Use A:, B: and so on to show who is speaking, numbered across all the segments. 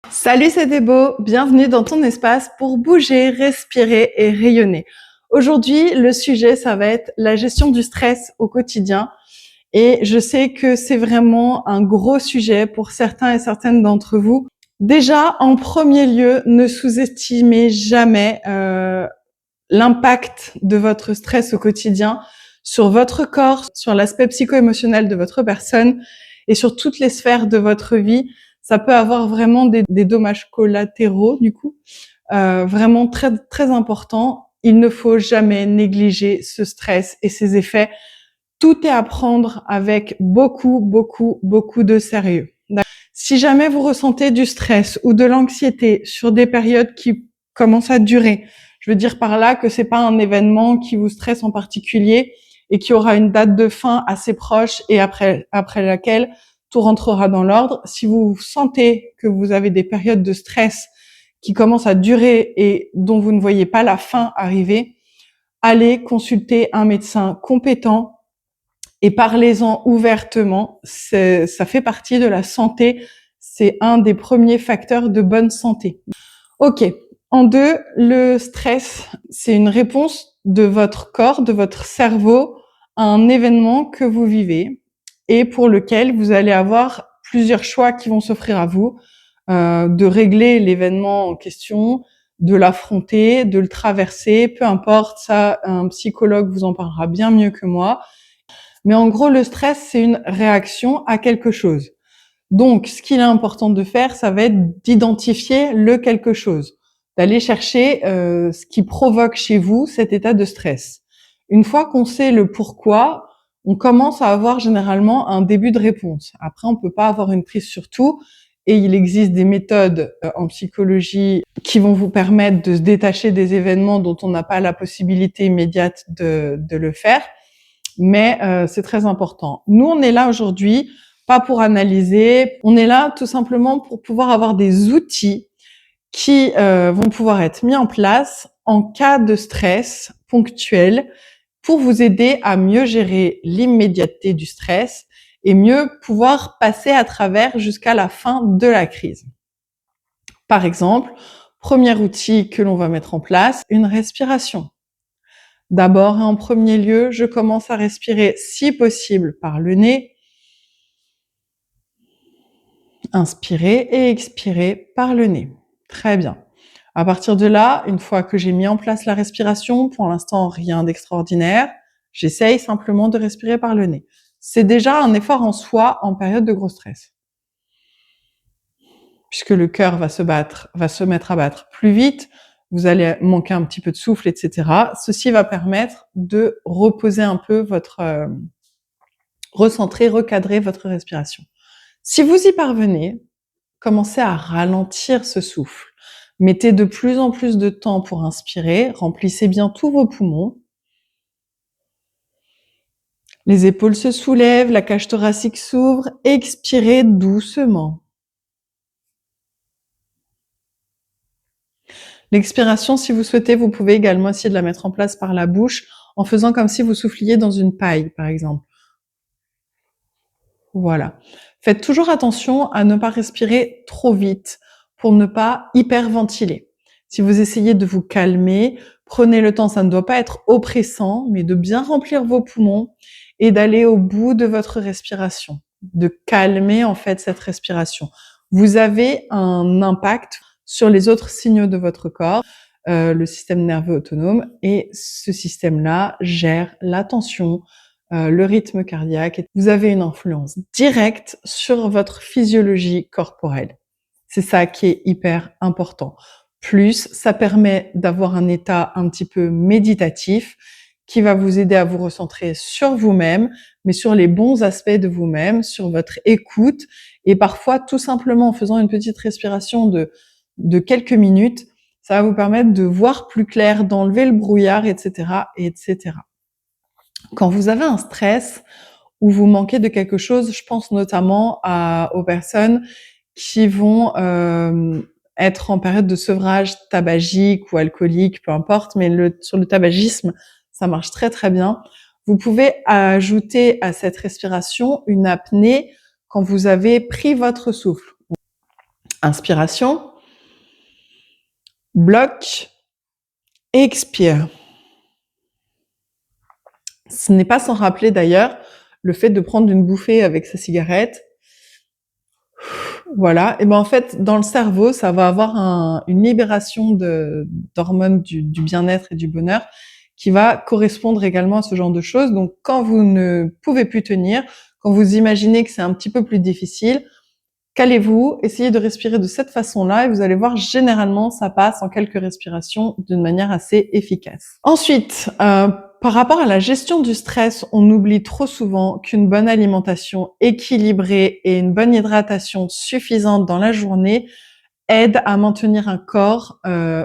A: Salut, c'est Débo, bienvenue dans ton espace pour bouger, respirer et rayonner. Aujourd'hui, le sujet, ça va être la gestion du stress au quotidien. Et je sais que c'est vraiment un gros sujet pour certains et certaines d'entre vous. Déjà, en premier lieu, ne sous-estimez jamais l'impact de votre stress au quotidien sur votre corps, sur l'aspect psycho-émotionnel de votre personne et sur toutes les sphères de votre vie. Ça peut avoir vraiment des dommages collatéraux, du coup, vraiment très, très importants. Il ne faut jamais négliger ce stress et ses effets. Tout est à prendre avec beaucoup, beaucoup, beaucoup de sérieux. Si jamais vous ressentez du stress ou de l'anxiété sur des périodes qui commencent à durer, je veux dire par là que c'est pas un événement qui vous stresse en particulier et qui aura une date de fin assez proche et après laquelle tout rentrera dans l'ordre. Si vous sentez que vous avez des périodes de stress qui commencent à durer et dont vous ne voyez pas la fin arriver, allez consulter un médecin compétent et parlez-en ouvertement. Ça fait partie de la santé. C'est un des premiers facteurs de bonne santé. Ok. En deux, le stress, c'est une réponse de votre corps, de votre cerveau à un événement que vous vivez et pour lequel vous allez avoir plusieurs choix qui vont s'offrir à vous, de régler l'événement en question, de l'affronter, de le traverser, peu importe, ça, un psychologue vous en parlera bien mieux que moi. Mais en gros, le stress, c'est une réaction à quelque chose. Donc, ce qu'il est important de faire, ça va être d'identifier le quelque chose, d'aller chercher ce qui provoque chez vous cet état de stress. Une fois qu'on sait le pourquoi, on commence à avoir généralement un début de réponse. Après, on peut pas avoir une prise sur tout, et il existe des méthodes en psychologie qui vont vous permettre de se détacher des événements dont on n'a pas la possibilité immédiate de le faire. Mais c'est très important. Nous, on est là aujourd'hui pas pour analyser, on est là tout simplement pour pouvoir avoir des outils qui vont pouvoir être mis en place en cas de stress ponctuel pour vous aider à mieux gérer l'immédiateté du stress et mieux pouvoir passer à travers jusqu'à la fin de la crise. Par exemple, premier outil que l'on va mettre en place, une respiration. D'abord et en premier lieu, je commence à respirer si possible par le nez. Inspirer et expirer par le nez. Très bien. À partir de là, une fois que j'ai mis en place la respiration, pour l'instant rien d'extraordinaire, j'essaye simplement de respirer par le nez. C'est déjà un effort en soi en période de gros stress. Puisque le cœur va se mettre à battre plus vite, vous allez manquer un petit peu de souffle, etc. Ceci va permettre de reposer un peu votre, recentrer, recadrer votre respiration. Si vous y parvenez, commencez à ralentir ce souffle. Mettez de plus en plus de temps pour inspirer, remplissez bien tous vos poumons. Les épaules se soulèvent, la cage thoracique s'ouvre, expirez doucement. L'expiration, si vous souhaitez, vous pouvez également essayer de la mettre en place par la bouche en faisant comme si vous souffliez dans une paille, par exemple. Voilà. Faites toujours attention à ne pas respirer trop vite pour ne pas hyperventiler. Si vous essayez de vous calmer, prenez le temps, ça ne doit pas être oppressant, mais de bien remplir vos poumons et d'aller au bout de votre respiration, de calmer en fait cette respiration. Vous avez un impact sur les autres signaux de votre corps, le système nerveux autonome, et ce système-là gère la tension, le rythme cardiaque. Vous avez une influence directe sur votre physiologie corporelle. C'est ça qui est hyper important. Plus, ça permet d'avoir un état un petit peu méditatif qui va vous aider à vous recentrer sur vous-même, mais sur les bons aspects de vous-même, sur votre écoute, et parfois tout simplement en faisant une petite respiration de quelques minutes, ça va vous permettre de voir plus clair, d'enlever le brouillard, etc., etc. Quand vous avez un stress ou vous manquez de quelque chose, je pense notamment aux personnes qui vont être en période de sevrage tabagique ou alcoolique, peu importe, mais sur le tabagisme, ça marche très très bien. Vous pouvez ajouter à cette respiration une apnée quand vous avez pris votre souffle. Inspiration, bloque, expire. Ce n'est pas sans rappeler d'ailleurs le fait de prendre une bouffée avec sa cigarette. Voilà. Et ben en fait, dans le cerveau, ça va avoir une libération d'hormones du bien-être et du bonheur qui va correspondre également à ce genre de choses. Donc, quand vous ne pouvez plus tenir, quand vous imaginez que c'est un petit peu plus difficile, calez-vous, essayez de respirer de cette façon-là et vous allez voir, généralement, ça passe en quelques respirations d'une manière assez efficace. Ensuite, par rapport à la gestion du stress, on oublie trop souvent qu'une bonne alimentation équilibrée et une bonne hydratation suffisante dans la journée aide à maintenir un corps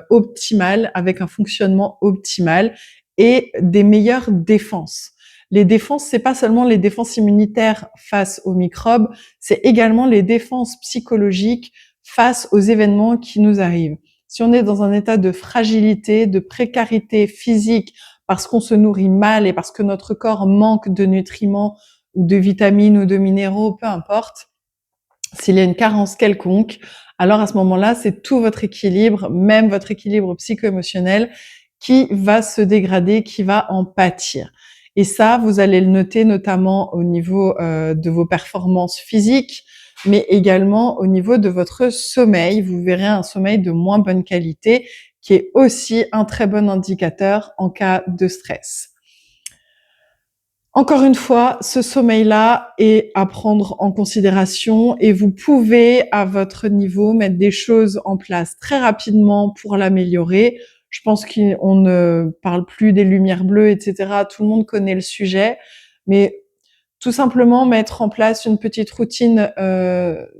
A: optimal, avec un fonctionnement optimal et des meilleures défenses. Les défenses, c'est pas seulement les défenses immunitaires face aux microbes, c'est également les défenses psychologiques face aux événements qui nous arrivent. Si on est dans un état de fragilité, de précarité physique, parce qu'on se nourrit mal et parce que notre corps manque de nutriments ou de vitamines ou de minéraux, peu importe, s'il y a une carence quelconque, alors à ce moment-là, c'est tout votre équilibre, même votre équilibre psycho-émotionnel, qui va se dégrader, qui va en pâtir. Et ça, vous allez le noter notamment au niveau de vos performances physiques, mais également au niveau de votre sommeil. Vous verrez un sommeil de moins bonne qualité, qui est aussi un très bon indicateur en cas de stress. Encore une fois, ce sommeil-là est à prendre en considération et vous pouvez, à votre niveau, mettre des choses en place très rapidement pour l'améliorer. Je pense qu'on ne parle plus des lumières bleues, etc. Tout le monde connaît le sujet, mais tout simplement mettre en place une petite routine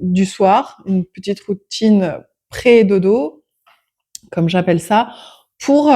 A: du soir, une petite routine pré-dodo, comme j'appelle ça, pour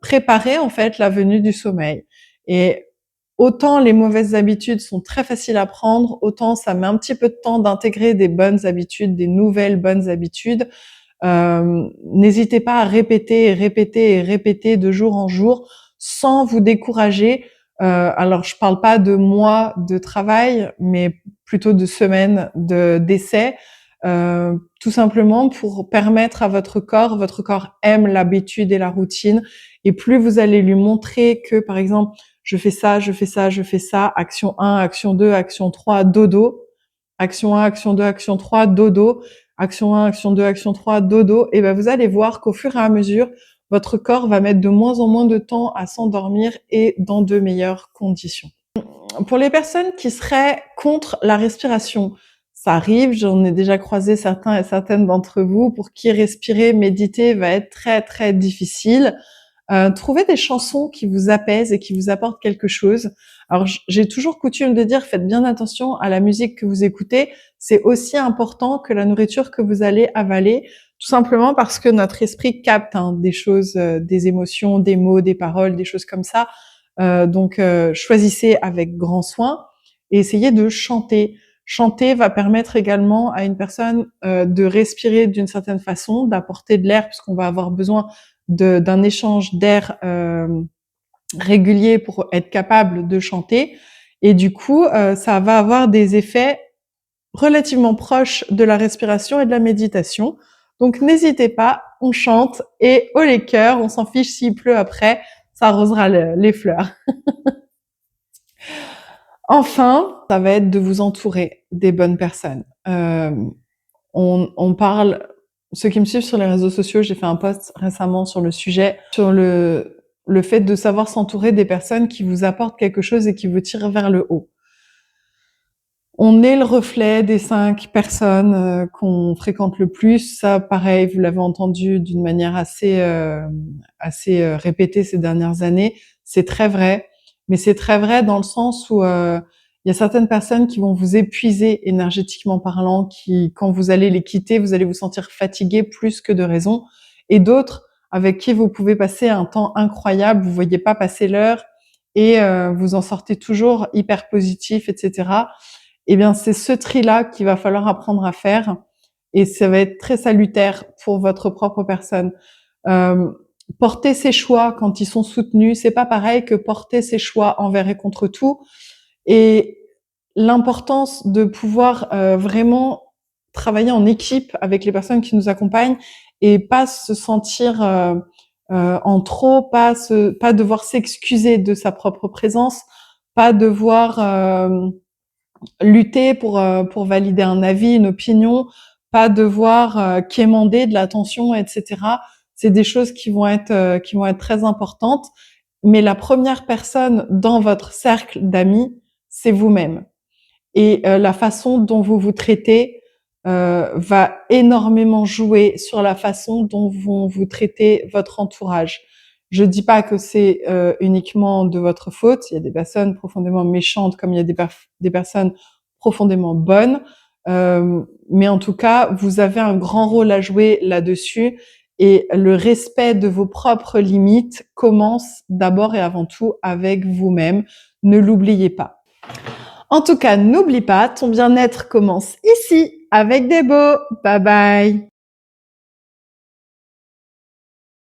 A: préparer en fait la venue du sommeil. Et autant les mauvaises habitudes sont très faciles à prendre, autant ça met un petit peu de temps d'intégrer des bonnes habitudes, des nouvelles bonnes habitudes. N'hésitez pas à répéter et répéter et répéter de jour en jour sans vous décourager. Alors, je parle pas de mois de travail, mais plutôt de semaines d'essai, tout simplement pour permettre à votre corps aime l'habitude et la routine, et plus vous allez lui montrer que, par exemple, je fais ça, je fais ça, je fais ça, action 1, action 2, action 3, dodo, action 1, action 2, action 3, dodo, action 1, action 2, action 3, dodo, et ben vous allez voir qu'au fur et à mesure, votre corps va mettre de moins en moins de temps à s'endormir et dans de meilleures conditions. Pour les personnes qui seraient contre la respiration, ça arrive, j'en ai déjà croisé certains et certaines d'entre vous pour qui respirer, méditer va être très très difficile. Trouvez des chansons qui vous apaisent et qui vous apportent quelque chose. Alors j'ai toujours coutume de dire, faites bien attention à la musique que vous écoutez. C'est aussi important que la nourriture que vous allez avaler, tout simplement parce que notre esprit capte des choses, des émotions, des mots, des paroles, des choses comme ça. Donc choisissez avec grand soin et essayez de chanter. Chanter va permettre également à une personne de respirer d'une certaine façon, d'apporter de l'air, puisqu'on va avoir besoin d'un échange d'air régulier pour être capable de chanter. Et du coup, ça va avoir des effets relativement proches de la respiration et de la méditation. Donc n'hésitez pas, on chante et haut les cœurs, on s'en fiche s'il pleut après, ça arrosera les fleurs. Enfin, ça va être de vous entourer des bonnes personnes. On parle, ceux qui me suivent sur les réseaux sociaux, j'ai fait un post récemment sur le sujet, sur le fait de savoir s'entourer des personnes qui vous apportent quelque chose et qui vous tirent vers le haut. On est le reflet des 5 personnes qu'on fréquente le plus. Ça, pareil, vous l'avez entendu d'une manière assez répétée ces dernières années. C'est très vrai, mais c'est très vrai dans le sens où il y a certaines personnes qui vont vous épuiser énergétiquement parlant, qui, quand vous allez les quitter, vous allez vous sentir fatigué plus que de raison, et d'autres avec qui vous pouvez passer un temps incroyable, vous voyez pas passer l'heure et vous en sortez toujours hyper positif, etc. Eh bien, c'est ce tri-là qu'il va falloir apprendre à faire, et ça va être très salutaire pour votre propre personne. Porter ses choix quand ils sont soutenus, c'est pas pareil que porter ses choix envers et contre tout. Et l'importance de pouvoir vraiment travailler en équipe avec les personnes qui nous accompagnent et pas se sentir en trop, pas devoir s'excuser de sa propre présence, pas devoir lutter pour valider un avis, une opinion, pas devoir quémander de l'attention, etc. C'est des choses qui vont être très importantes. Mais la première personne dans votre cercle d'amis, c'est vous-même. Et la façon dont vous vous traitez va énormément jouer sur la façon dont vont vous traiter votre entourage. Je dis pas que c'est uniquement de votre faute. Il y a des personnes profondément méchantes, comme il y a des personnes profondément bonnes. Mais en tout cas, vous avez un grand rôle à jouer là-dessus. Et le respect de vos propres limites commence d'abord et avant tout avec vous-même. Ne l'oubliez pas. En tout cas, n'oublie pas, ton bien-être commence ici avec des beaux. Bye bye.